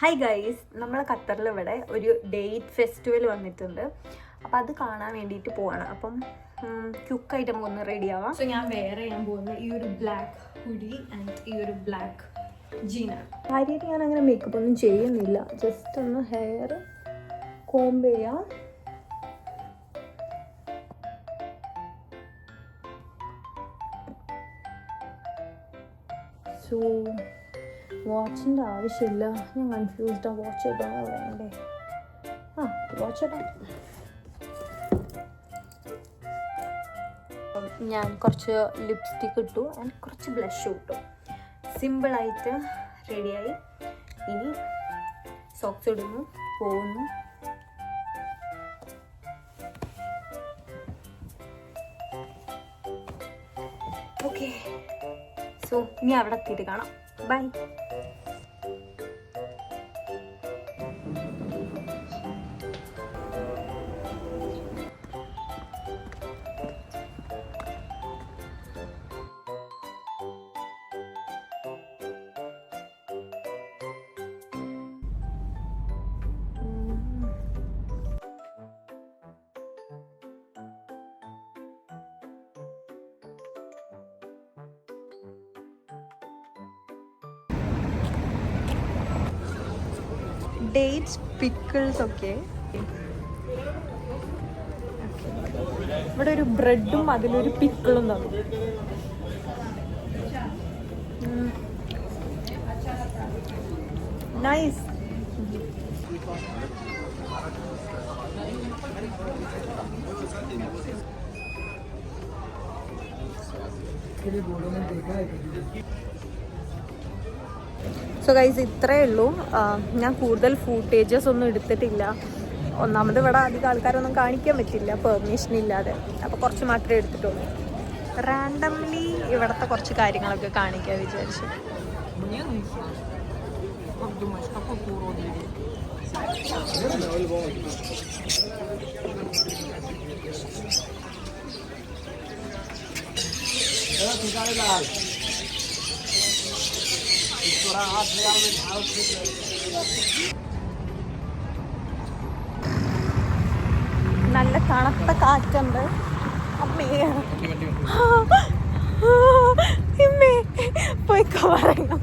Hi guys, നമ്മൾ ഖത്തറിൽ ഇവിടെ ഒരു ഡേറ്റ് ഫെസ്റ്റിവൽ വന്നിട്ടുണ്ട്. അപ്പം അത് കാണാൻ വേണ്ടിയിട്ട് പോവാണ്. അപ്പം ക്യുക്കായിട്ട് നമുക്കൊന്ന് റെഡി ആവാം. സോ ഞാൻ പോകുന്നത് ഈ ഒരു ബ്ലാക്ക് ഹുഡി ആൻഡ് ഈ ഒരു ബ്ലാക്ക് ജീനാണ്. കാര്യമായിട്ട് ഞാൻ അങ്ങനെ മേക്കപ്പ് ഒന്നും ചെയ്യുന്നില്ല. ജസ്റ്റ് ഒന്ന് ഹെയർ കോംബ് ചെയ്യാം. സോ വാച്ചിൻ്റെ ആവശ്യമില്ല. ഞാൻ കൺഫ്യൂസ്ഡാണ്. വാച്ച് ഇടാനോ വേണ്ടേ? വാച്ച് ഇടാം. ഞാൻ കുറച്ച് ലിപ്സ്റ്റിക്ക് ഇട്ടു ആൻഡ് കുറച്ച് ബ്ലഷ് ഇട്ടു. സിമ്പിളായിട്ട് റെഡിയായി. ഇനി സോക്സ് ഇടുന്നു, പോകുന്നു. ഓക്കെ, സോ ഇനി അവിടെ എത്തിയിട്ട് കാണാം. ബൈ. ഡേറ്റ്സ് പിക്കിൾസ് ഒക്കെ ഇവിടെ ഒരു ബ്രെഡും അതിലൊരു പിക്കിളും തന്നു. നൈസ്. സോ ഗൈസ്, ഇത്രയേ ഉള്ളൂ. ഞാൻ കൂടുതൽ ഫൂട്ടേജസ് ഒന്നും എടുത്തിട്ടില്ല. ഒന്നാമത് ഇവിടെ അധികം ആൾക്കാരൊന്നും കാണിക്കാൻ പറ്റില്ല പെർമിഷൻ ഇല്ലാതെ. അപ്പോൾ കുറച്ച് മാത്രമേ എടുത്തിട്ടുള്ളൂ. റാൻഡംലി ഇവിടുത്തെ കുറച്ച് കാര്യങ്ങളൊക്കെ കാണിക്കാൻ വിചാരിച്ചു. നല്ല തണുത്ത കാറ്റുണ്ട്. അമ്മേ പോയിക്കോ പറയുന്നു.